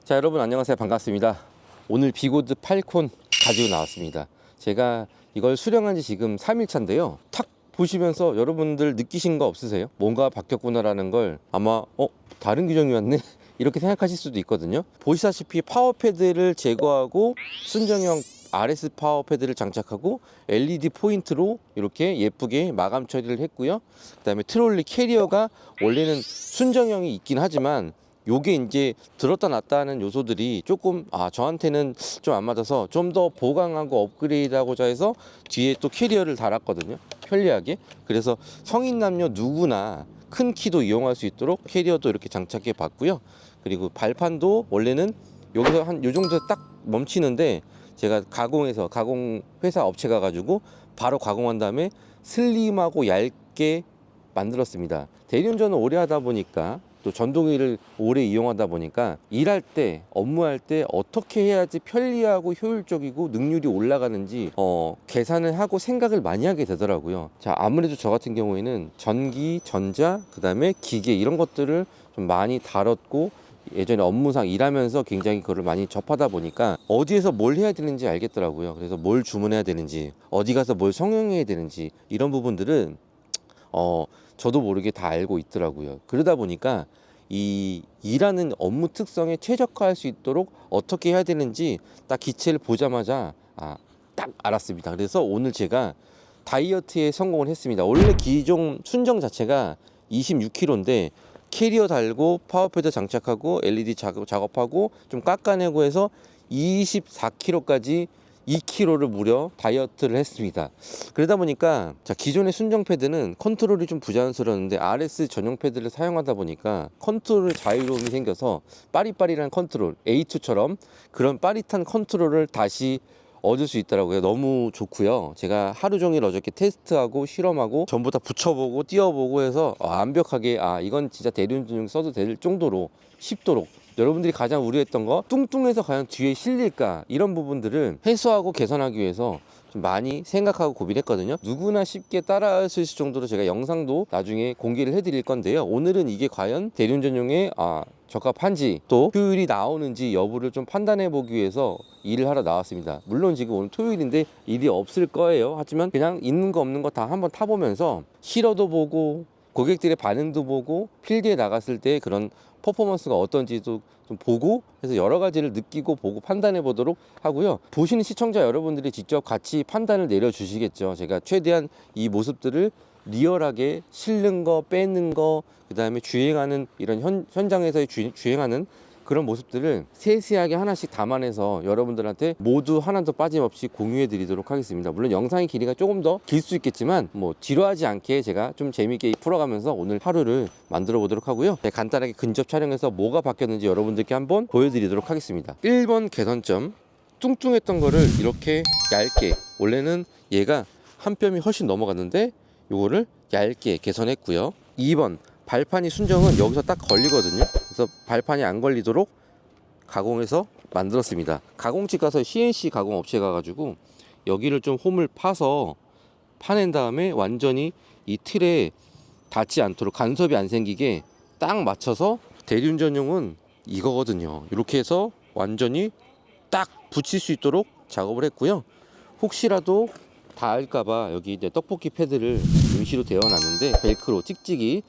자, 여러분 안녕하세요. 반갑습니다. 오늘 비고드 팔콘 가지고 나왔습니다. 제가 이걸 수령한 지 지금 3일 차인데요. 탁 보시면서 여러분들 느끼신 거 없으세요? 뭔가 바뀌었구나라는 걸 아마 다른 규정이 왔네? 이렇게 생각하실 수도 있거든요. 보시다시피 파워패드를 제거하고 순정형 RS 파워패드를 장착하고 LED 포인트로 이렇게 예쁘게 마감 처리를 했고요. 그 다음에 트롤리 캐리어가 원래는 순정형이 있긴 하지만 요게 이제 들었다 놨다 하는 요소들이 조금 저한테는 좀 안 맞아서 좀 더 보강하고 업그레이드하고자 해서 뒤에 또 캐리어를 달았거든요. 편리하게. 그래서 성인 남녀 누구나 큰 키도 이용할 수 있도록 캐리어도 이렇게 장착해 봤고요. 그리고 발판도 원래는 여기서 한 요 정도 딱 멈추는데 제가 가공 회사 업체 가가지고 바로 가공한 다음에 슬림하고 얇게 만들었습니다. 대리운전을 오래 하다 보니까 또 전동기를 오래 이용하다 보니까 일할 때, 업무할 때 어떻게 해야지 편리하고 효율적이고 능률이 올라가는지 계산을 하고 생각을 많이 하게 되더라고요. 자, 아무래도 저 같은 경우에는 전기, 전자, 그 다음에 기계 이런 것들을 좀 많이 다뤘고 예전에 업무상 일하면서 굉장히 그걸 많이 접하다 보니까 어디에서 뭘 해야 되는지 알겠더라고요. 그래서 뭘 주문해야 되는지, 어디 가서 뭘 성형해야 되는지 이런 부분들은 저도 모르게 다 알고 있더라고요. 그러다 보니까 이 일하는 업무 특성에 최적화할 수 있도록 어떻게 해야 되는지 딱 기체를 보자마자 딱 알았습니다. 그래서 오늘 제가 다이어트에 성공을 했습니다. 원래 기종 순정 자체가 26kg인데 캐리어 달고 파워패드 장착하고 LED 작업하고 좀 깎아내고 해서 24kg까지 2kg를 무려 다이어트를 했습니다. 그러다 보니까 기존의 순정 패드는 컨트롤이 좀 부자연스러웠는데 RS 전용 패드를 사용하다 보니까 컨트롤 자유로움이 생겨서 빠릿빠릿한 컨트롤 A2처럼 그런 빠릿한 컨트롤을 다시 얻을 수 있더라고요. 너무 좋고요. 제가 하루 종일 어저께 테스트하고 실험하고 전부 다 붙여보고 띄워보고 해서 완벽하게 이건 진짜 대리운전 써도 될 정도로 쉽도록 여러분들이 가장 우려했던 거 뚱뚱해서 과연 뒤에 실릴까 이런 부분들을 해소하고 개선하기 위해서 좀 많이 생각하고 고민했거든요. 누구나 쉽게 따라할 수 있을 정도로 제가 영상도 나중에 공개를 해드릴 건데요. 오늘은 이게 과연 대리운전용에 적합한지 또 효율이 나오는지 여부를 좀 판단해 보기 위해서 일을 하러 나왔습니다. 물론 지금 오늘 토요일인데 일이 없을 거예요. 하지만 그냥 있는 거 없는 거 다 한번 타보면서 실어도 보고 고객들의 반응도 보고 필드에 나갔을 때 그런 퍼포먼스가 어떤지도 좀 보고 해서 여러 가지를 느끼고 보고 판단해 보도록 하고요. 보시는 시청자 여러분들이 직접 같이 판단을 내려 주시겠죠. 제가 최대한 이 모습들을 리얼하게 실는 거, 빼는 거, 그 다음에 주행하는 이런 현장에서의 주행하는 그런 모습들을 세세하게 하나씩 담아내서 여러분들한테 모두 하나도 빠짐없이 공유해 드리도록 하겠습니다. 물론 영상의 길이가 조금 더 길 수 있겠지만 뭐 지루하지 않게 제가 좀 재미있게 풀어가면서 오늘 하루를 만들어 보도록 하고요. 네, 간단하게 근접 촬영해서 뭐가 바뀌었는지 여러분들께 한번 보여드리도록 하겠습니다. 1번 개선점, 뚱뚱했던 거를 이렇게 얇게, 원래는 얘가 한 뼘이 훨씬 넘어갔는데 요거를 얇게 개선했고요. 2번 발판이 순정은 여기서 딱 걸리거든요. 그래서 발판이 안 걸리도록 가공해서 만들었습니다. 가공집 가서 CNC 가공 업체 가가지고 여기를 좀 홈을 파서 파낸 다음에 완전히 이 틀에 닿지 않도록 간섭이 안 생기게 딱 맞춰서 대리운전용은 이거거든요. 이렇게 해서 완전히 딱 붙일 수 있도록 작업을 했고요. 혹시라도 닿을까봐 여기 이제 떡볶이 패드를 임시로 데워놨는데 벨크로 찍찍이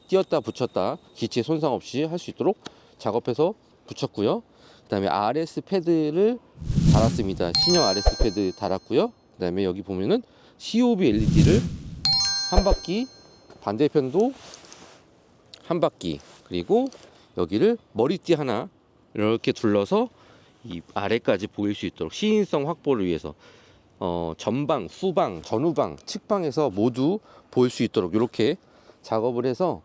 띄었다 붙였다 기체 손상 없이 할 수 있도록 작업해서 붙였고요. 그 다음에 RS 패드를 달았습니다. 신형 RS 패드 달았고요. 그 다음에 여기 보면은 COB LED를 한 바퀴, 반대편도 한 바퀴, 그리고 여기를 머리띠 하나 이렇게 둘러서 이 아래까지 보일 수 있도록 시인성 확보를 위해서 전방, 후방, 전후방, 측방에서 모두 보일 수 있도록 이렇게 작업을 해서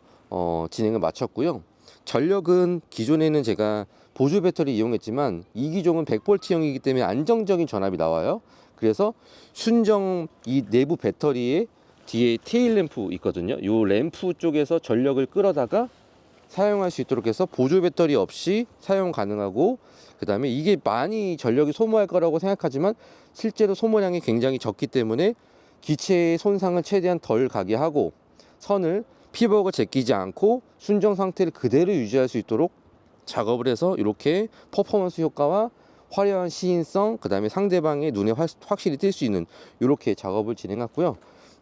진행을 마쳤고요. 전력은 기존에는 제가 보조 배터리 이용했지만 이 기종은 100V형이기 때문에 안정적인 전압이 나와요. 그래서 순정 이 내부 배터리에 뒤에 테일 램프 있거든요. 이 램프 쪽에서 전력을 끌어다가 사용할 수 있도록 해서 보조 배터리 없이 사용 가능하고, 그 다음에 이게 많이 전력이 소모할 거라고 생각하지만 실제로 소모량이 굉장히 적기 때문에 기체의 손상을 최대한 덜 가게 하고, 선을 피버가 제끼지 않고 순정 상태를 그대로 유지할 수 있도록 작업을 해서 이렇게 퍼포먼스 효과와 화려한 시인성, 그 다음에 상대방의 눈에 확실히 띌 수 있는 이렇게 작업을 진행했고요.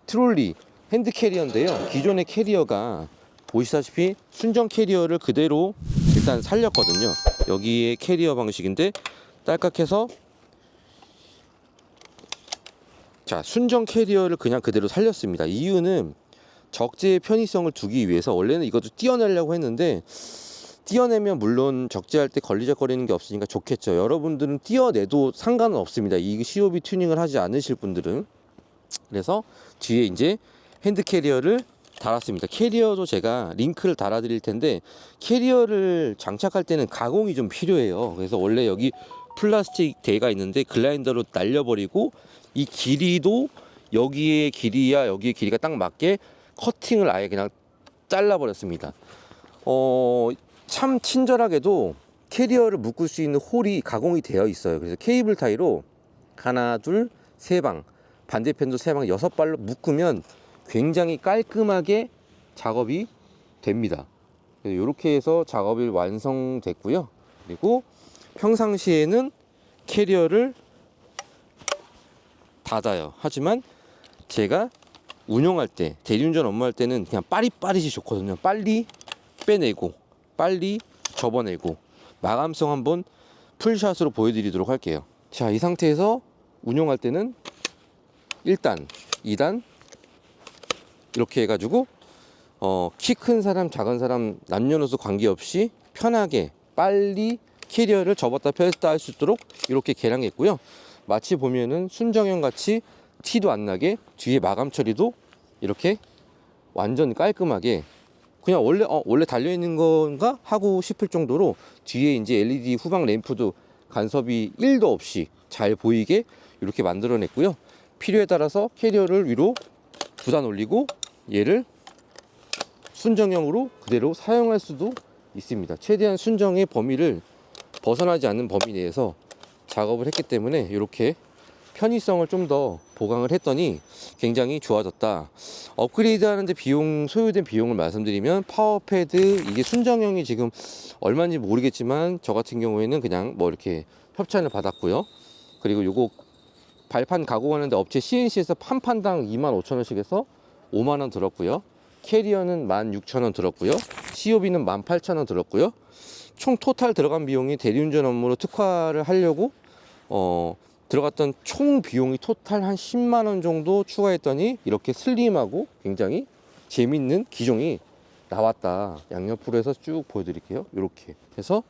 트롤리 핸드 캐리어인데요. 기존의 캐리어가 보시다시피 순정 캐리어를 그대로 일단 살렸거든요. 여기에 캐리어 방식인데 딸깍해서, 자, 순정 캐리어를 그냥 그대로 살렸습니다. 이유는 적재의 편의성을 두기 위해서. 원래는 이것도 띄어내려고 했는데 띄어내면 물론 적재할 때 걸리적거리는 게 없으니까 좋겠죠. 여러분들은 띄어내도 상관은 없습니다. 이 COB 튜닝을 하지 않으실 분들은. 그래서 뒤에 이제 핸드 캐리어를 달았습니다. 캐리어도 제가 링크를 달아 드릴 텐데, 캐리어를 장착할 때는 가공이 좀 필요해요. 그래서 원래 여기 플라스틱 대가 있는데 글라인더로 날려버리고, 이 길이도 여기의 길이야 여기의 길이가 딱 맞게 커팅을 아예 그냥 잘라버렸습니다. 참 친절하게도 캐리어를 묶을 수 있는 홀이 가공이 되어 있어요. 그래서 케이블 타이로 하나, 둘, 세 방, 반대편도 세 방, 6발로 묶으면 굉장히 깔끔하게 작업이 됩니다. 이렇게 해서 작업이 완성됐고요. 그리고 평상시에는 캐리어를 닫아요. 하지만 제가 운영할 때, 대리운전 업무할 때는 그냥 빠릿빠릿이 좋거든요. 빨리 빼내고 빨리 접어내고. 마감성 한번 풀샷으로 보여드리도록 할게요. 자, 이 상태에서 운영할 때는 1단, 2단 이렇게 해가지고 키 큰 사람 작은 사람 남녀노소 관계없이 편하게 빨리 캐리어를 접었다 폈다 할 수 있도록 이렇게 개량했고요. 마치 보면은 순정형 같이 티도 안 나게 뒤에 마감 처리도 이렇게 완전 깔끔하게, 그냥 원래 달려있는 건가 하고 싶을 정도로 뒤에 이제 LED 후방 램프도 간섭이 1도 없이 잘 보이게 이렇게 만들어냈고요. 필요에 따라서 캐리어를 위로 2단 올리고 얘를 순정형으로 그대로 사용할 수도 있습니다. 최대한 순정의 범위를 벗어나지 않는 범위 내에서 작업을 했기 때문에 이렇게 편의성을 좀 더 보강을 했더니 굉장히 좋아졌다. 업그레이드 하는데 소요된 비용을 말씀드리면, 파워패드 이게 순정형이 지금 얼마인지 모르겠지만 저 같은 경우에는 그냥 뭐 이렇게 협찬을 받았고요. 그리고 요거 발판 가공하는데 업체 CNC에서 판당 25,000원씩 해서 5만원 들었고요. 캐리어는 16,000원 들었고요. COB는 18,000원 들었고요. 총 토탈 들어간 비용이 대리운전 업무로 특화를 하려고 들어갔던 총 비용이 토탈 한 10만원 정도 추가했더니 이렇게 슬림하고 굉장히 재밌는 기종이 나왔다. 양옆으로 해서 쭉 보여드릴게요. 이렇게 해서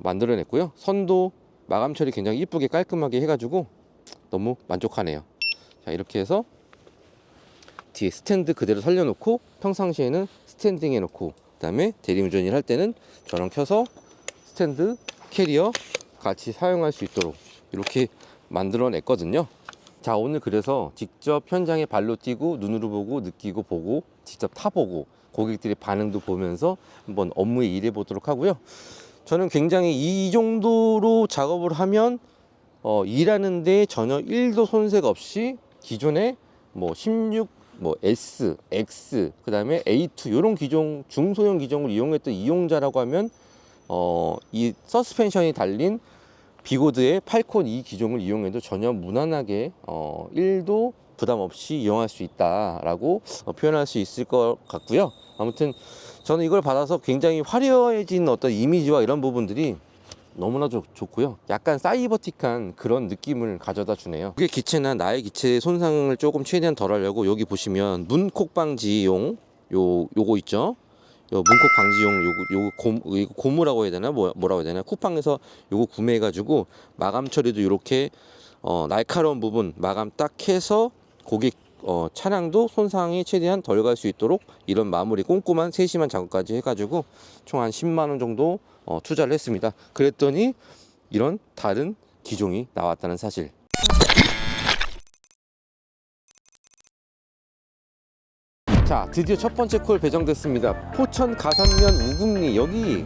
만들어냈고요. 선도 마감 처리 굉장히 이쁘게 깔끔하게 해가지고 너무 만족하네요. 자, 이렇게 해서 뒤에 스탠드 그대로 살려놓고 평상시에는 스탠딩 해놓고, 그 다음에 대리운전을 할 때는 전원 켜서 스탠드 캐리어 같이 사용할 수 있도록 이렇게 만들어냈거든요. 자, 오늘 그래서 직접 현장에 발로 뛰고 눈으로 보고 느끼고 보고 직접 타보고 고객들의 반응도 보면서 한번 업무에 일해 보도록 하고요. 저는 굉장히 이 정도로 작업을 하면 일하는데 전혀 1도 손색 없이 기존에 뭐 16, 뭐 S, X, 그 다음에 A2 이런 기종, 중소형 기종을 이용했던 이용자라고 하면 이 서스펜션이 달린 비고드의 팔콘 이 기종을 이용해도 전혀 무난하게 1도 부담 없이 이용할 수 있다라고 표현할 수 있을 것 같고요. 아무튼 저는 이걸 받아서 굉장히 화려해진 어떤 이미지와 이런 부분들이 너무나 좋고요. 약간 사이버틱한 그런 느낌을 가져다 주네요. 그게 기체나 나의 기체의 손상을 조금 최대한 덜 하려고 여기 보시면 문콕 방지용 요거 있죠. 요 문콕 방지용 요거 고무라고 해야 되나 뭐라고 해야 되나, 쿠팡에서 요거 구매해 가지고 마감 처리도 이렇게 날카로운 부분 마감 딱 해서 고객 차량도 손상이 최대한 덜 갈 수 있도록 이런 마무리 꼼꼼한 세심한 작업까지 해가지고 총 한 10만원 정도 투자를 했습니다. 그랬더니 이런 다른 기종이 나왔다는 사실. 자, 드디어 첫 번째 콜 배정됐습니다. 포천 가산면 우금리, 여기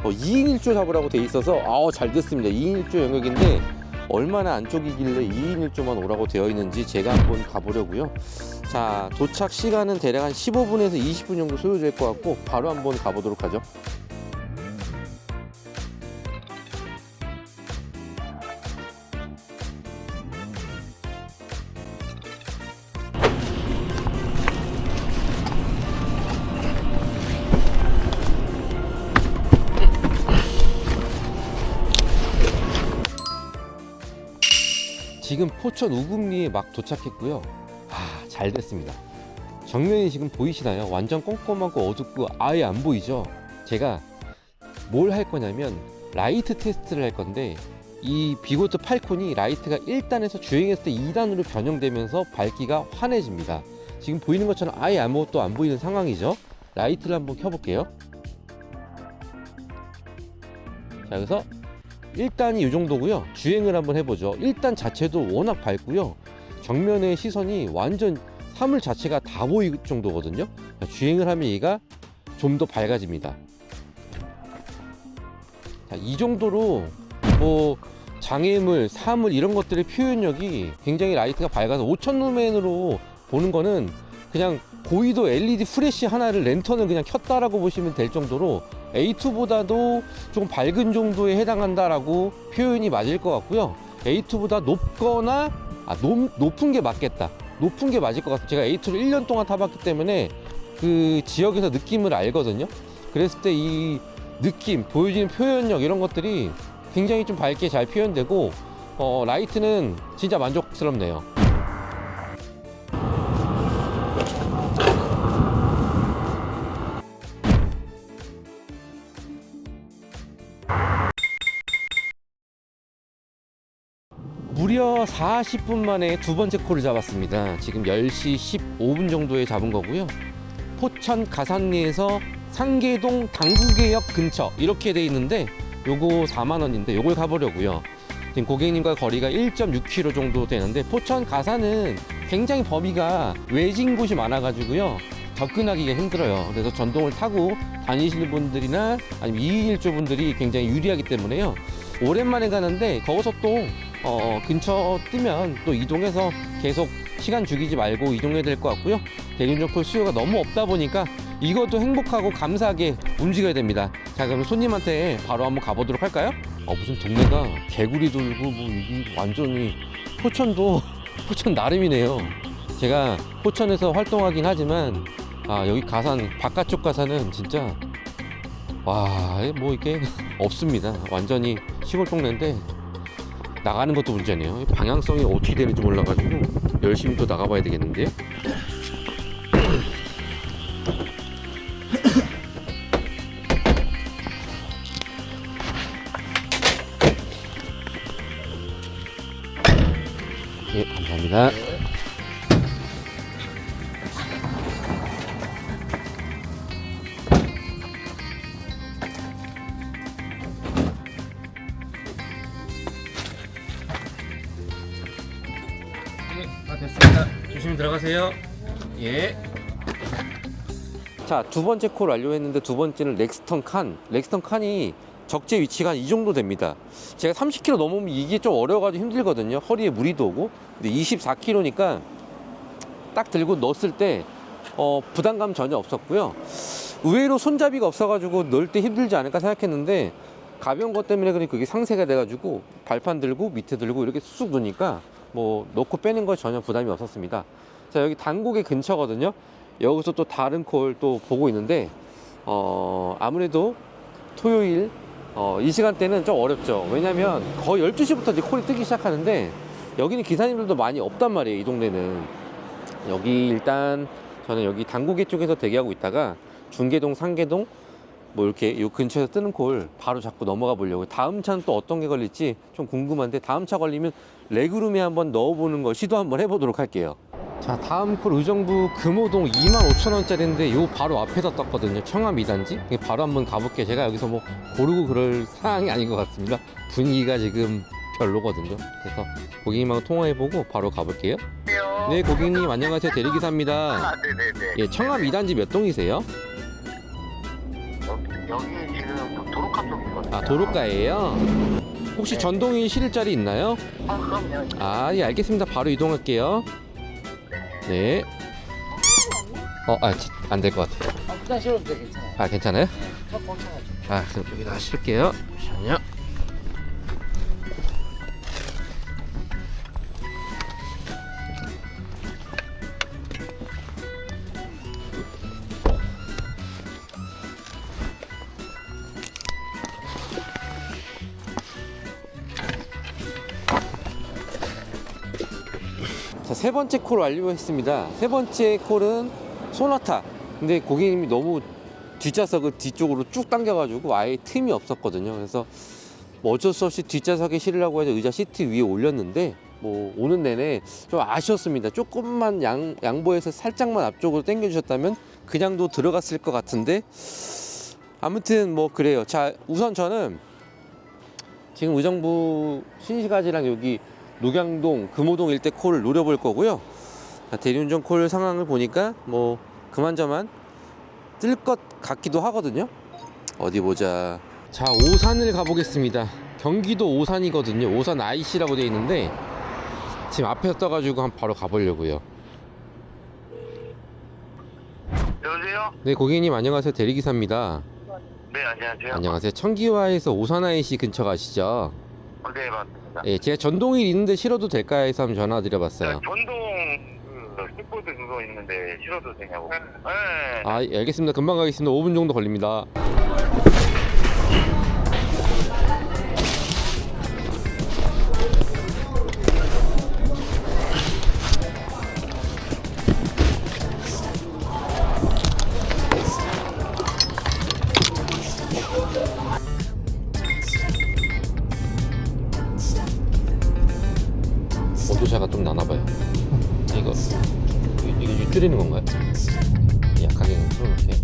2인 1조 잡으라고 돼 있어서 잘 됐습니다. 2인 1조 영역인데 얼마나 안쪽이길래 2인 1조만 오라고 되어 있는지 제가 한번 가보려고요. 자, 도착 시간은 대략 한 15분에서 20분 정도 소요될 것 같고 바로 한번 가보도록 하죠. 지금 포천 우금리에 막 도착했고요. 잘 됐습니다. 정면이 지금 보이시나요? 완전 꼼꼼하고 어둡고 아예 안 보이죠? 제가 뭘 할 거냐면 라이트 테스트를 할 건데, 이 비고트 팔콘이 라이트가 1단에서 주행했을 때 2단으로 변형되면서 밝기가 환해집니다. 지금 보이는 것처럼 아예 아무것도 안 보이는 상황이죠. 라이트를 한번 켜볼게요. 자, 그래서 1단이 이 정도고요. 주행을 한번 해보죠. 1단 자체도 워낙 밝고요. 정면의 시선이 완전 사물 자체가 다 보일 정도거든요. 주행을 하면 얘가 좀 더 밝아집니다. 자, 이 정도로 뭐 장애물, 사물 이런 것들의 표현력이 굉장히 라이트가 밝아서 5000 루멘으로 보는 거는 그냥 고위도 LED 프레시 하나를 랜턴을 그냥 켰다라고 보시면 될 정도로 A2보다도 조금 밝은 정도에 해당한다라고 표현이 맞을 것 같고요. A2보다 높거나 높은 게 맞겠다. 높은 게 맞을 것 같아요. 제가 A2를 1년 동안 타봤기 때문에 그 지역에서 느낌을 알거든요. 그랬을 때 이 느낌, 보여지는 표현력 이런 것들이 굉장히 좀 밝게 잘 표현되고 라이트는 진짜 만족스럽네요. 무려 40분 만에 두 번째 콜을 잡았습니다. 지금 10시 15분 정도에 잡은 거고요. 포천 가산리에서 상계동 당구개역 근처 이렇게 돼 있는데 요거 4만원인데 요걸 가보려고요. 지금 고객님과 거리가 1.6km 정도 되는데, 포천 가산은 굉장히 범위가 외진 곳이 많아가지고요. 접근하기가 힘들어요. 그래서 전동을 타고 다니시는 분들이나 아니면 2인 1조 분들이 굉장히 유리하기 때문에요. 오랜만에 가는데 거기서 또 근처 뜨면 또 이동해서 계속 시간 죽이지 말고 이동해야 될 것 같고요. 대리운전콜 수요가 너무 없다 보니까 이것도 행복하고 감사하게 움직여야 됩니다. 자, 그럼 손님한테 바로 한번 가보도록 할까요? 무슨 동네가 개구리 돌고 뭐 이게 완전히 포천도 포천 나름이네요. 제가 포천에서 활동하긴 하지만 여기 가산, 바깥쪽 가산은 진짜 뭐 이게 없습니다. 완전히 시골 동네인데 나가는 것도 문제네요. 방향성이 어떻게 되는지 몰라가지고 열심히 또 나가봐야 되겠는데요. 예, 감사합니다. 됐습니다. 조심히 들어가세요. 예. 자, 두 번째 콜 완료했는데 두 번째는 렉스턴 칸이 적재 위치가 이 정도 됩니다. 제가 30km 넘으면 이게 좀 어려워가지고 힘들거든요. 허리에 무리도 오고. 근데 24km니까 딱 들고 넣었을 때 부담감 전혀 없었고요. 의외로 손잡이가 없어가지고 넣을 때 힘들지 않을까 생각했는데, 가벼운 것 때문에 그게 상세가 돼가지고 발판 들고 밑에 들고 이렇게 쑥 놓으니까 뭐 넣고 빼는 거 전혀 부담이 없었습니다. 자, 여기 단곡의 근처거든요. 여기서 또 다른 콜 또 보고 있는데 아무래도 토요일 이 시간대는 좀 어렵죠. 왜냐면 거의 12시부터 이제 콜이 뜨기 시작하는데, 여기는 기사님들도 많이 없단 말이에요. 이 동네는. 여기 일단 저는 여기 당구계 쪽에서 대기하고 있다가 중계동, 상계동 뭐 이렇게 요 근처에서 뜨는 콜 바로 잡고 넘어가 보려고. 다음 차는 또 어떤 게 걸릴지 좀 궁금한데, 다음 차 걸리면 레그룸에 한번 넣어보는 거 시도 한번 해보도록 할게요. 자, 다음 콜 의정부 금호동 25,000원짜리인데 요 바로 앞에서 떴거든요. 청암 2단지. 바로 한번 가볼게요. 제가 여기서 뭐 고르고 그럴 상황이 아닌 것 같습니다. 분위기가 지금 별로거든요. 그래서 고객님하고 통화해보고 바로 가볼게요. 네, 고객님 안녕하세요. 대리기사입니다. 네네네. 예, 청암 2단지 몇 동이세요? 여기 지금 도로가 쪽이거든요. 도로가예요? 혹시 네. 전동이 실을 자리 있나요? 그럼요. 예, 알겠습니다. 바로 이동할게요. 네. 안 될 것 같아요. 부산 실어도 돼, 괜찮아요. 괜찮아요? 네, 차 뻥쳐가지고. 그럼 여기다 실게요. 잠시만요. 자, 세 번째 콜 완료했습니다. 세 번째 콜은 소나타. 근데 고객님이 너무 뒷좌석을 뒤쪽으로 쭉 당겨가지고 아예 틈이 없었거든요. 그래서 뭐 어쩔 수 없이 뒷좌석에 실으려고 해서 의자 시트 위에 올렸는데 뭐 오는 내내 좀 아쉬웠습니다. 조금만 양보해서 살짝만 앞쪽으로 당겨 주셨다면 그냥도 들어갔을 것 같은데 아무튼 뭐 그래요. 자, 우선 저는 지금 의정부 신시가지랑 여기 녹양동 금호동 일대 콜을 노려볼 거고요. 자, 대리운전 콜 상황을 보니까 뭐 그만저만 뜰 것 같기도 하거든요. 어디 보자. 자, 오산을 가보겠습니다. 경기도 오산이거든요. 오산 IC라고 되어 있는데 지금 앞에서 떠가지고 바로 가보려고요. 여보세요? 네, 고객님 안녕하세요. 대리기사입니다. 네, 안녕하세요. 안녕하세요. 청기화에서 오산 IC 근처 가시죠? 네, 맞습니다. 예, 제가 전동일 있는데 실어도 될까 해서 한번 전화 드려봤어요. 전동 킥보드 그거 있는데 실어도 되냐고. 네. 아, 예, 알겠습니다. 금방 가겠습니다. 5분 정도 걸립니다. 온도차가 좀 나나봐요. 이게 줄이는 건가요? 약하게 틀어놓게.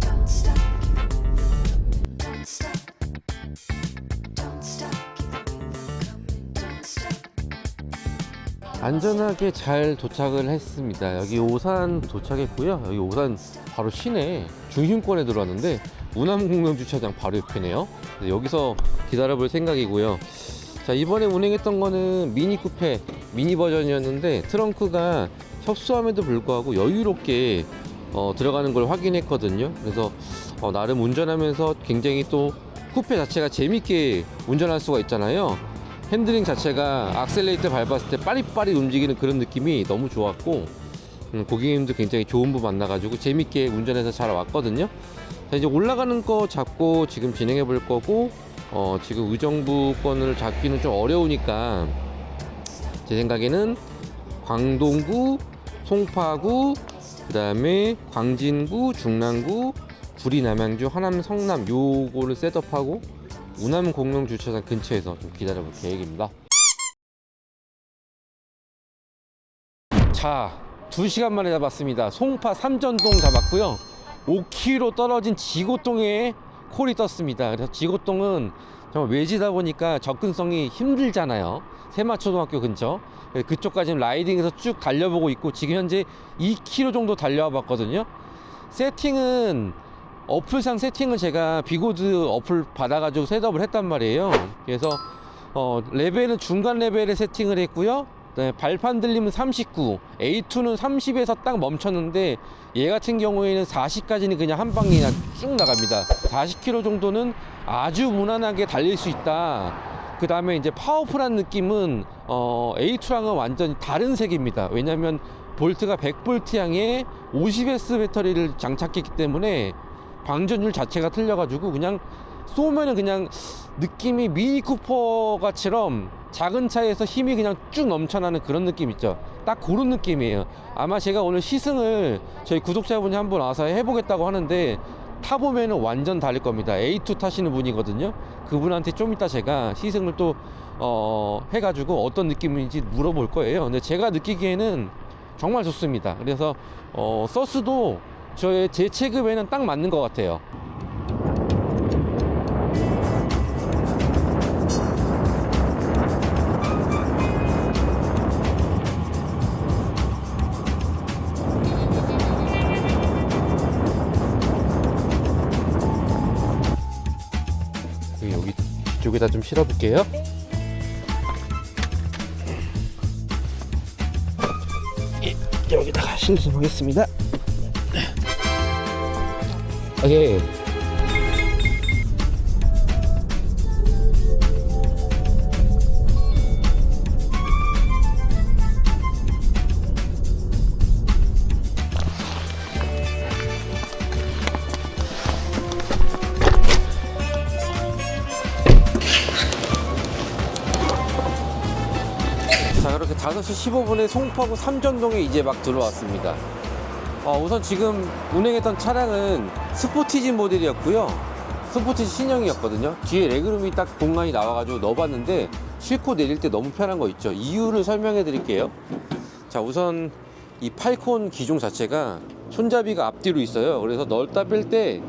안전하게 잘 도착을 했습니다. 여기 오산 도착했고요. 여기 오산 바로 시내 중심권에 들어왔는데 운암공영주차장 바로 옆이네요. 여기서 기다려볼 생각이고요. 자, 이번에 운행했던 거는 미니 쿠페 미니 버전이었는데 트렁크가 협소함에도 불구하고 여유롭게 들어가는 걸 확인했거든요. 그래서 나름 운전하면서 굉장히 또 쿠페 자체가 재밌게 운전할 수가 있잖아요. 핸들링 자체가 악셀레이터 밟았을 때 빠릿빠릿 움직이는 그런 느낌이 너무 좋았고 고객님도 굉장히 좋은 분 만나가지고 재밌게 운전해서 잘 왔거든요. 자, 이제 올라가는 거 잡고 지금 진행해 볼 거고 지금 의정부권을 잡기는 좀 어려우니까 제 생각에는 광동구, 송파구, 그 다음에 광진구, 중랑구, 구리, 남양주, 하남, 성남 요거를 셋업하고 운암 공영주차장 근처에서 좀 기다려볼 계획입니다. 자, 2시간 만에 잡았습니다. 송파 삼전동 잡았고요. 5km 떨어진 지고동에 콜이 떴습니다. 그래서 지고동은 정말 외지다 보니까 접근성이 힘들잖아요. 세마초등학교 근처. 그쪽까지 라이딩해서 쭉 달려보고 있고 지금 현재 2km 정도 달려와 봤거든요. 세팅은 어플상 세팅은 제가 비고드 어플 받아가지고 셋업을 했단 말이에요. 그래서 레벨은 중간 레벨에 세팅을 했고요. 네, 발판 들리면 39, A2는 30에서 딱 멈췄는데 얘 같은 경우에는 40까지는 그냥 한 방에 그냥 쭉 나갑니다. 40km 정도는 아주 무난하게 달릴 수 있다. 그 다음에 이제 파워풀한 느낌은 A2랑은 완전히 다른 색입니다. 왜냐면 볼트가 100V 향에 50S 배터리를 장착했기 때문에 방전율 자체가 틀려가지고 그냥 쏘면은 그냥 느낌이 미니 쿠퍼 같이럼 작은 차에서 힘이 그냥 쭉 넘쳐나는 그런 느낌 있죠. 딱 그런 느낌이에요. 아마 제가 오늘 시승을 저희 구독자분이 한분 와서 해보겠다고 하는데 타보면은 완전 다를 겁니다. A2 타시는 분이거든요. 그분한테 좀 이따 제가 시승을 또 해가지고 어떤 느낌인지 물어볼 거예요. 근데 제가 느끼기에는 정말 좋습니다. 그래서 서스도 제 체급에는 딱 맞는 것 같아요. 여기 뒤쪽에다 좀 실어볼게요. 여기다가 실어보겠습니다. 오케이. 자, 이렇게 5시 15분에 송파구 삼전동에 이제 막 들어왔습니다. 우선 지금 운행했던 차량은 스포티지 모델이었고요. 스포티지 신형이었거든요. 뒤에 레그룸이 딱 공간이 나와가지고 넣어봤는데 싣고 내릴 때 너무 편한 거 있죠. 이유를 설명해 드릴게요. 자, 우선 이 팔콘 기종 자체가 손잡이가 앞뒤로 있어요. 그래서 넣었다 뺄 때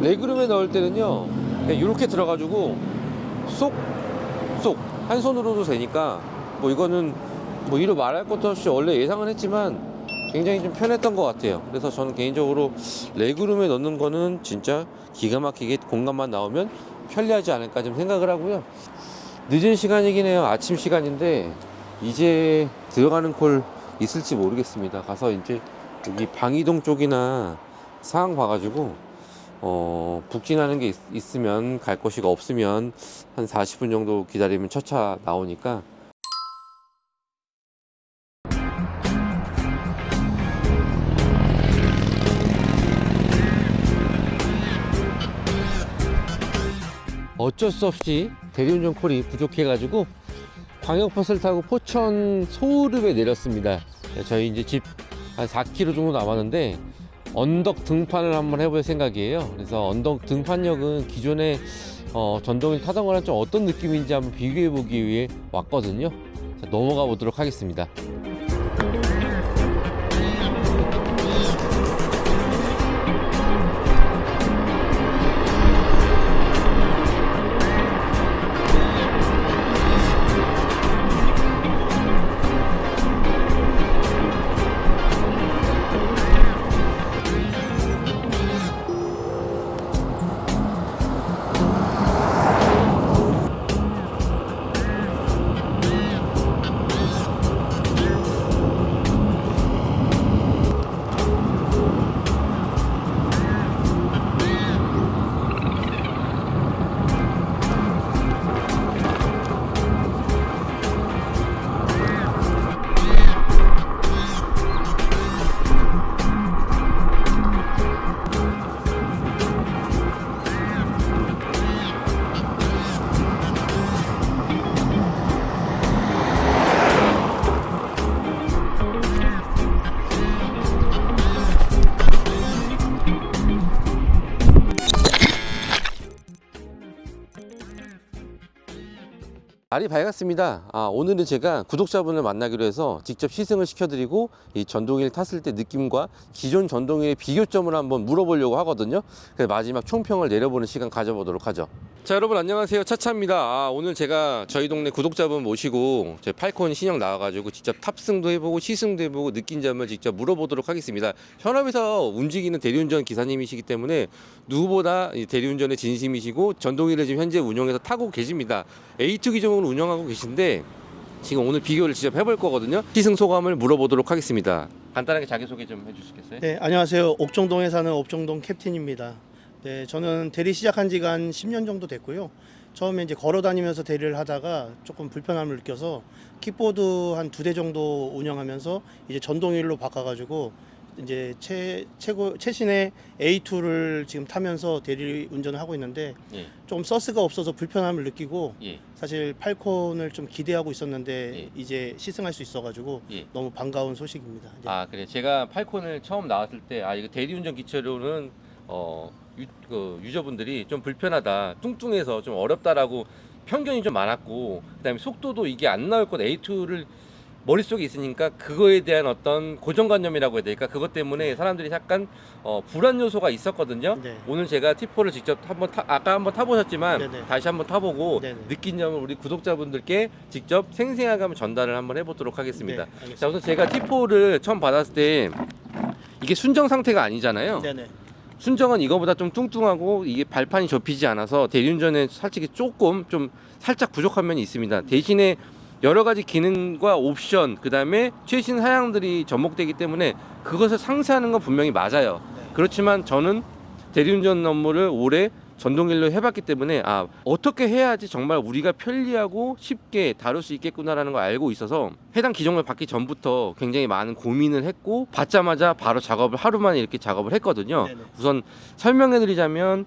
레그룸에 넣을 때는요, 그냥 이렇게 들어가지고 쏙 한 손으로도 되니까 뭐 이거는 뭐 이루 말할 것도 없이 원래 예상은 했지만 굉장히 좀 편했던 것 같아요. 그래서 저는 개인적으로 레그룸에 넣는 거는 진짜 기가 막히게 공간만 나오면 편리하지 않을까 좀 생각을 하고요. 늦은 시간이긴 해요. 아침 시간인데 이제 들어가는 콜 있을지 모르겠습니다. 가서 이제 여기 방이동 쪽이나 상황 봐가지고 북진하는 게 있으면 갈 곳이가 없으면 한 40분 정도 기다리면 첫 차 나오니까. 어쩔 수 없이 대리운전 콜이 부족해가지고 광역버스를 타고 포천 소읍에 내렸습니다. 저희 이제 집 한 4km 정도 남았는데 언덕 등판을 한번 해볼 생각이에요. 그래서 언덕 등판역은 기존에 전동일 타던 거랑 좀 어떤 느낌인지 한번 비교해 보기 위해 왔거든요. 자, 넘어가 보도록 하겠습니다. 날이 밝았습니다. 오늘은 제가 구독자분을 만나기로 해서 직접 시승을 시켜드리고 이 전동일 탔을 때 느낌과 기존 전동일의 비교점을 한번 물어보려고 하거든요. 그래서 마지막 총평을 내려보는 시간 가져보도록 하죠. 자, 여러분 안녕하세요. 차차입니다. 오늘 제가 저희 동네 구독자분 모시고 제 팔콘 신형 나와가지고 직접 탑승도 해보고 시승도 해보고 느낀 점을 직접 물어보도록 하겠습니다. 현업에서 움직이는 대리운전 기사님이시기 때문에 누구보다 이 대리운전의 진심이시고 전동일을 지금 현재 운영해서 타고 계십니다. A2 기종으로 운영하고 계신데 지금 오늘 비교를 직접 해볼 거거든요. 시승 소감을 물어보도록 하겠습니다. 간단하게 자기소개 좀 해주시겠어요? 네, 안녕하세요. 옥정동에 사는 옥정동 캡틴입니다. 네, 저는 대리 시작한 지가 한 10년 정도 됐고요. 처음에 이제 걸어 다니면서 대리를 하다가 조금 불편함을 느껴서 킥보드 한 2대 정도 운영하면서 이제 전동일로 바꿔가지고 이제 최신의 A2를 지금 타면서 대리 운전을 하고 있는데 예. 좀 서스가 없어서 불편함을 느끼고 예. 사실 팔콘을 좀 기대하고 있었는데 예. 이제 시승할 수 있어가지고 예. 너무 반가운 소식입니다. 네. 그래. 제가 팔콘을 처음 나왔을 때 이거 대리운전 기체로는 유저분들이 좀 불편하다, 뚱뚱해서 좀 어렵다라고 편견이 좀 많았고, 그다음에 속도도 이게 안 나올 것 A2를 머릿속에 있으니까 그거에 대한 어떤 고정관념이라고 해야 될까, 그것 때문에 사람들이 약간 불안 요소가 있었거든요. 네. 오늘 제가 T4를 직접 아까 한번 타보셨지만 네네. 다시 한번 타보고 네네. 느낀 점을 우리 구독자분들께 직접 생생하게 한번 전달을 한번 해보도록 하겠습니다. 네, 알겠습니다. 자, 우선 제가 T4를 처음 받았을 때 이게 순정 상태가 아니잖아요. 네네. 순정은 이거보다 좀 뚱뚱하고 이게 발판이 접히지 않아서 대리운전에 솔직히 조금 좀 살짝 부족한 면이 있습니다. 대신에 여러 가지 기능과 옵션, 그 다음에 최신 사양들이 접목되기 때문에 그것을 상쇄하는 건 분명히 맞아요. 네. 그렇지만 저는 대리운전 업무를 오래 전동일로 해봤기 때문에 어떻게 해야지 정말 우리가 편리하고 쉽게 다룰 수 있겠구나라는 걸 알고 있어서 해당 기종을 받기 전부터 굉장히 많은 고민을 했고, 받자마자 바로 작업을 하루 만에 이렇게 작업을 했거든요. 네네. 우선 설명해 드리자면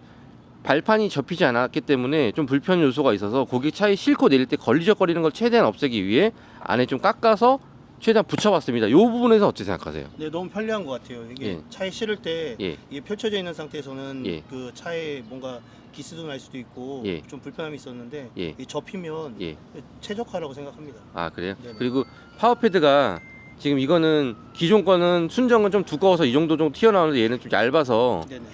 발판이 접히지 않았기 때문에 좀 불편 요소가 있어서 고객 차에 싣고 내릴 때 걸리적거리는 걸 최대한 없애기 위해 안에 좀 깎아서 최대한 붙여봤습니다. 이 부분에서 어떻게 생각하세요? 네, 너무 편리한 것 같아요. 이게 예. 차에 실을 때 예. 이게 펼쳐져 있는 상태에서는 예. 그 차에 뭔가 기스도 날 수도 있고 예. 좀 불편함이 있었는데 예. 이 접히면 예. 최적화라고 생각합니다. 아 그래요? 네네. 그리고 파워패드가 지금 이거는 기존 거는 순정은 좀 두꺼워서 이 정도 튀어나오는데 얘는 좀 얇아서 네네.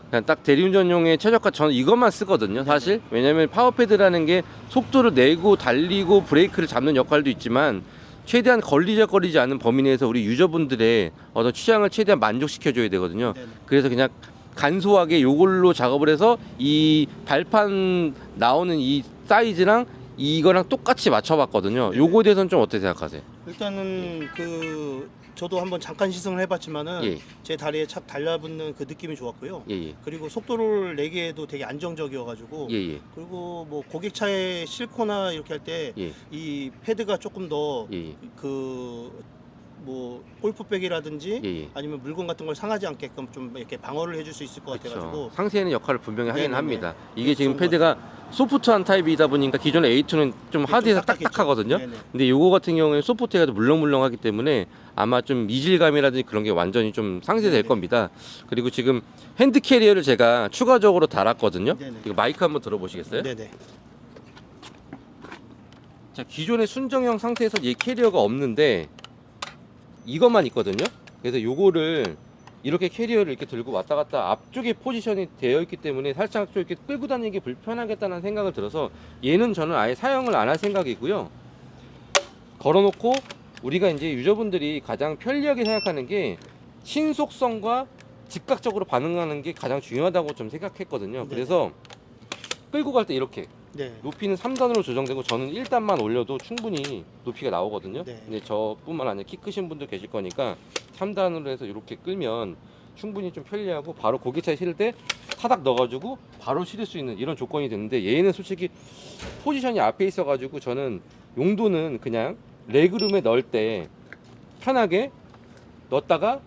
그냥 딱 대리운전용의 최저가 저는 이것만 쓰거든요 사실. 왜냐면 파워패드라는 게 속도를 내고 달리고 브레이크를 잡는 역할도 있지만 최대한 걸리적거리지 않는 범위 내에서 우리 유저분들의 어떤 취향을 최대한 만족시켜 줘야 되거든요. 네네. 그래서 그냥 간소하게 요걸로 작업을 해서 이 발판 나오는 이 사이즈랑 이거랑 똑같이 맞춰봤거든요. 네네. 요거에 대해서는 좀 어떻게 생각하세요? 일단은 그 저도 한번 잠깐 시승을 해봤지만은 예. 제 다리에 착 달라붙는 그 느낌이 좋았고요. 예예. 그리고 속도를 내기에도 되게 안정적이어가지고 예예. 그리고 뭐 고객 차에 싣거나 이렇게 할 때 예. 이 패드가 조금 더 예예. 그 뭐 골프백이라든지 예예. 아니면 물건 같은 걸 상하지 않게끔 좀 이렇게 방어를 해줄 수 있을 것 그렇죠. 같아가지고 상세에는 역할을 분명히 하긴 네네네. 합니다. 이게 지금 좋은 것 패드가 소프트한 타입이다 보니까 기존의 A2는 좀 하드해서 딱딱했죠. 딱딱하거든요. 네네. 근데 요거 같은 경우에는 소프트해가지고 물렁물렁하기 때문에 아마 좀 이질감이라든지 그런 게 완전히 좀 상쇄될 네네. 겁니다. 그리고 지금 핸드 캐리어를 제가 추가적으로 달았거든요. 네네. 이거 마이크 한번 들어보시겠어요? 네네. 자, 기존의 순정형 상태에서 이 캐리어가 없는데 이것만 있거든요. 그래서 요거를 이렇게 캐리어를 이렇게 들고 왔다 갔다 앞쪽에 포지션이 되어 있기 때문에 살짝 좀 이렇게 끌고 다니기 불편하겠다는 생각을 들어서 얘는 저는 아예 사용을 안 할 생각이고요. 걸어놓고 우리가 이제 유저분들이 가장 편리하게 생각하는 게 신속성과 즉각적으로 반응하는 게 가장 중요하다고 좀 생각했거든요. 네네. 그래서 끌고 갈 때 이렇게 네. 높이는 3단으로 조정되고 저는 1단만 올려도 충분히 높이가 나오거든요. 네. 근데 저뿐만 아니라 키 크신 분들 계실 거니까 3단으로 해서 이렇게 끌면 충분히 좀 편리하고 바로 고기차에 실을 때 타닥 넣어가지고 바로 실을 수 있는 이런 조건이 됐는데 얘는 솔직히 포지션이 앞에 있어가지고 저는 용도는 그냥 레그룸에 넣을 때 편하게 넣었다가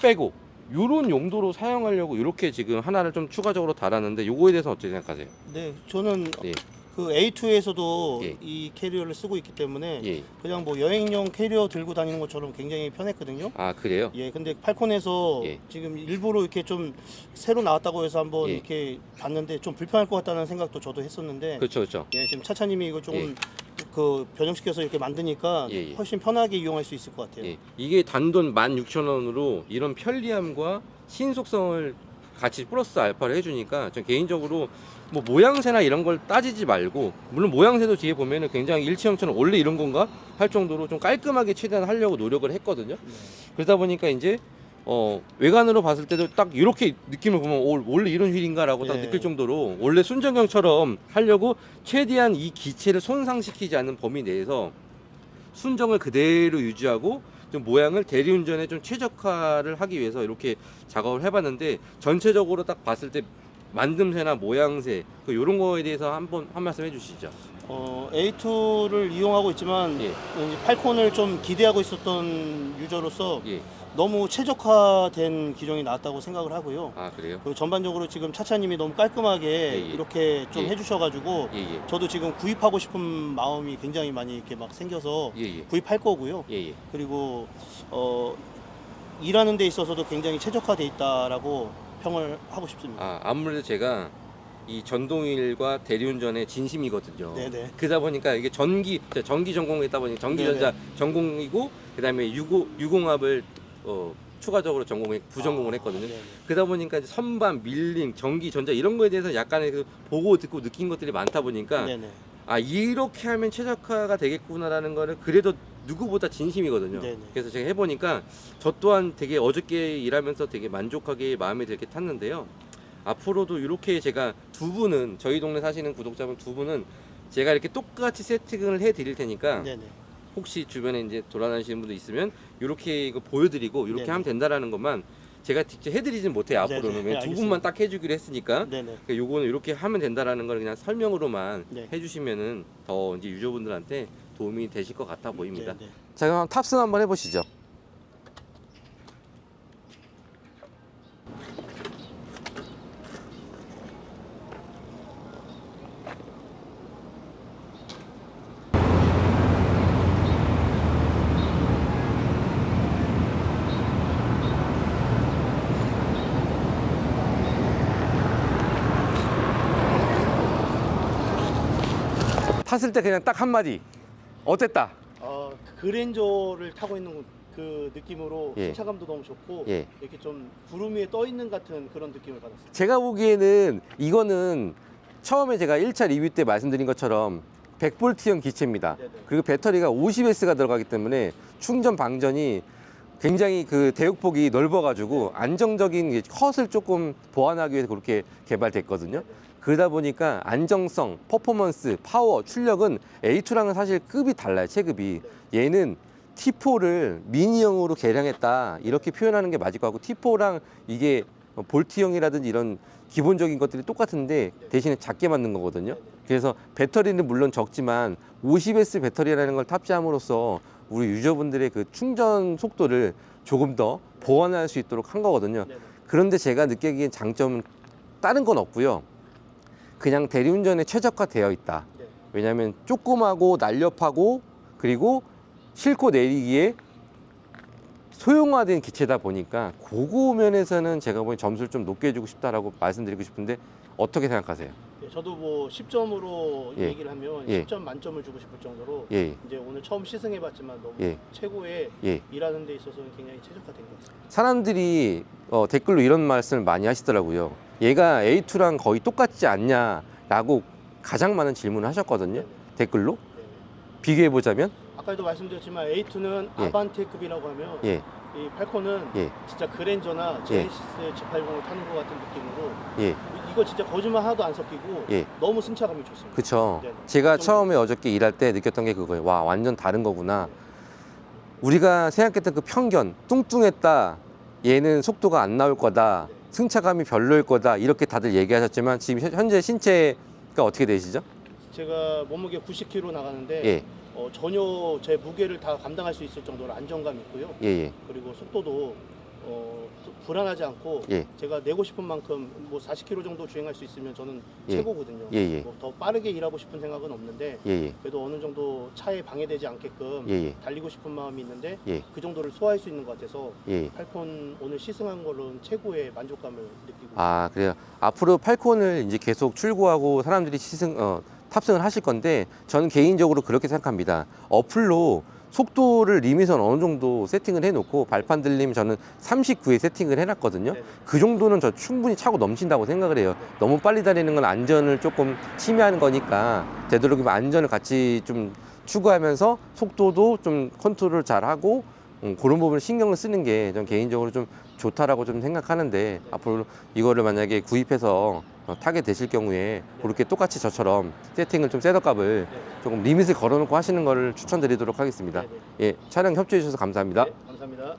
빼고 요런 용도로 사용하려고 이렇게 지금 하나를 좀 추가적으로 달았는데 요거에 대해서 어떻게 생각하세요? 네, 저는 예. 그 A2에서도 예. 이 캐리어를 쓰고 있기 때문에 예. 그냥 뭐 여행용 캐리어 들고 다니는 것처럼 굉장히 편했거든요. 아 그래요? 예, 근데 팔콘에서 예. 지금 일부러 이렇게 좀 새로 나왔다고 해서 한번 예. 이렇게 봤는데 좀 불편할 것 같다는 생각도 저도 했었는데 그렇죠, 그렇죠. 예, 지금 차차님이 이거 조금 예. 그 변형시켜서 이렇게 만드니까 예, 예. 훨씬 편하게 이용할 수 있을 것 같아요. 예, 이게 단돈 16,000원으로 이런 편리함과 신속성을 같이 플러스 알파를 해주니까 전 개인적으로 뭐 모양새나 이런 걸 따지지 말고 물론 모양새도 뒤에 보면은 굉장히 일체형처럼 원래 이런 건가 할 정도로 좀 깔끔하게 최대한 하려고 노력을 했거든요. 네. 그러다 보니까 이제 외관으로 봤을 때도 딱 이렇게 느낌을 보면 원래 이런 휠인가라고 딱 예. 느낄 정도로 원래 순정형처럼 하려고 최대한 이 기체를 손상시키지 않는 범위 내에서 순정을 그대로 유지하고 좀 모양을 대리운전에 좀 최적화를 하기 위해서 이렇게 작업을 해봤는데 전체적으로 딱 봤을 때 만듦새나 모양새 이런 거에 대해서 한 말씀 해주시죠. A2를 이용하고 있지만 예. 이제 팔콘을 좀 기대하고 있었던 유저로서 예. 너무 최적화된 기종이 나왔다고 생각을 하고요. 아 그래요? 그리고 전반적으로 지금 차차님이 너무 깔끔하게 예. 이렇게 좀 예. 해주셔가지고 예예. 저도 지금 구입하고 싶은 마음이 굉장히 많이 이렇게 막 생겨서 예예. 구입할 거고요. 예예. 그리고 일하는 데 있어서도 굉장히 최적화돼 있다라고 평을 하고 싶습니다. 아 아무래도 제가 이 전동일과 대리운전의 진심이거든요. 네네. 그러다 보니까 이게 전기 전공했다 보니까 전기전자 전공이고 그다음에 유공합을 추가적으로 부전공을 했거든요. 네네. 그러다 보니까 이제 선반, 밀림, 전기, 전자 이런 거에 대해서 약간의 그 보고 듣고 느낀 것들이 많다 보니까 네네. 아 이렇게 하면 최적화가 되겠구나라는 거를 그래도 누구보다 진심이거든요. 네네. 그래서 제가 해보니까 저 또한 되게 어저께 일하면서 되게 만족하게 마음에 들게 탔는데요. 앞으로도 이렇게 제가 두 분은 저희 동네 사시는 구독자분 두 분은 제가 이렇게 똑같이 세팅을 해드릴 테니까 네네. 혹시 주변에 이제 돌아다니시는 분도 있으면 이렇게 이거 보여드리고 이렇게 네네. 하면 된다라는 것만 제가 직접 해드리진 못해요. 앞으로는 네네. 두 분만 딱 해주기로 했으니까 네네. 그러니까 요거는 이렇게 하면 된다라는 걸 그냥 설명으로만 네. 해주시면은 더 이제 유저분들한테 도움이 되실 것 같아 보입니다. 네네. 자 그럼 탑승 한번 해보시죠. 탔을 때 그냥 딱 한마디. 어땠다? 그랜저를 타고 있는 그 느낌으로 예. 승차감도 너무 좋고 예. 이렇게 좀 구름 위에 떠 있는 같은 그런 느낌을 받았어요. 제가 보기에는 이거는 처음에 제가 1차 리뷰 때 말씀드린 것처럼 100V형 기체입니다. 네네. 그리고 배터리가 50S가 들어가기 때문에 충전 방전이 굉장히 그 대역폭이 넓어가지고 안정적인 컷을 조금 보완하기 위해서 그렇게 개발됐거든요. 그러다 보니까 안정성, 퍼포먼스, 파워, 출력은 A2랑은 사실 급이 달라요, 체급이. 얘는 T4를 미니형으로 개량했다 이렇게 표현하는 게 맞을 것 같고, T4랑 이게 볼트형이라든지 이런 기본적인 것들이 똑같은데 대신에 작게 만든 거거든요. 그래서 배터리는 물론 적지만 50S 배터리라는 걸 탑재함으로써 우리 유저분들의 그 충전 속도를 조금 더 보완할 수 있도록 한 거거든요. 그런데 제가 느끼기엔 장점은 다른 건 없고요. 그냥 대리운전에 최적화되어 있다. 왜냐하면 조그마고 날렵하고 그리고 싣고 내리기에 소형화된 기체다 보니까 그거 면에서는 제가 보기엔 점수를 좀 높게 주고 싶다라고 말씀드리고 싶은데 어떻게 생각하세요? 저도 뭐 10점으로 예. 얘기를 하면 예. 10점 만점을 주고 싶을 정도로 예, 이제 오늘 처음 시승해봤지만 너무 예. 최고의 예. 일하는 데 있어서는 굉장히 최적화된 것 같습니다. 사람들이 댓글로 이런 말씀을 많이 하시더라고요. 얘가 A2랑 거의 똑같지 않냐라고 가장 많은 질문을 하셨거든요. 댓글로. 비교해보자면 아까도 말씀드렸지만 A2는 예. 아반떼급이라고 하면 예, 이 팔콘은 예. 진짜 그랜저나 제네시스 G80을 타는 것 같은 느낌으로 예, 이거 진짜 거짓말 하나도 안 섞이고 예. 너무 승차감이 좋습니다. 그쵸. 네네. 제가 좀- 처음에 어저께 일할 때 느꼈던 게 그거예요. 와, 완전 다른 거구나. 우리가 생각했던 그 편견, 뚱뚱했다, 얘는 속도가 안 나올 거다, 승차감이 별로일 거다, 이렇게 다들 얘기하셨지만 지금 현재 신체가 어떻게 되시죠? 제가 몸무게 90kg 나가는데 예, 전혀 제 무게를 다 감당할 수 있을 정도로 안정감이 있고요. 예, 예. 그리고 속도도 불안하지 않고 예. 제가 내고 싶은 만큼 뭐 40km 정도 주행할 수 있으면 저는 예. 최고거든요. 예, 예. 뭐 더 빠르게 일하고 싶은 생각은 없는데 예, 예. 그래도 어느 정도 차에 방해되지 않게끔 예, 예. 달리고 싶은 마음이 있는데 예. 그 정도를 소화할 수 있는 것 같아서 예. 팔콘 오늘 시승한 걸로는 최고의 만족감을 느끼고 아, 그래요. 앞으로 팔콘을 이제 계속 출고하고 사람들이 탑승을 하실 건데 저는 개인적으로 그렇게 생각합니다. 어플로 속도를 리밋은 어느 정도 세팅을 해놓고 발판 들림 저는 39에 세팅을 해놨거든요. 네네. 그 정도는 저 충분히 차고 넘친다고 생각을 해요. 너무 빨리 달리는 건 안전을 조금 침해하는 거니까 되도록이면 안전을 같이 좀 추구하면서 속도도 좀 컨트롤 잘하고 그런 부분을 신경을 쓰는 게 전 개인적으로 좀 좋다라고 좀 생각하는데 앞으로 이거를 만약에 구입해서 타게 되실 경우에 그렇게 똑같이 저처럼 세팅을 좀 셋업값을 조금 리밋을 걸어놓고 하시는 거를 추천드리도록 하겠습니다. 네네. 예, 촬영 협조해 주셔서 감사합니다. 네, 감사합니다.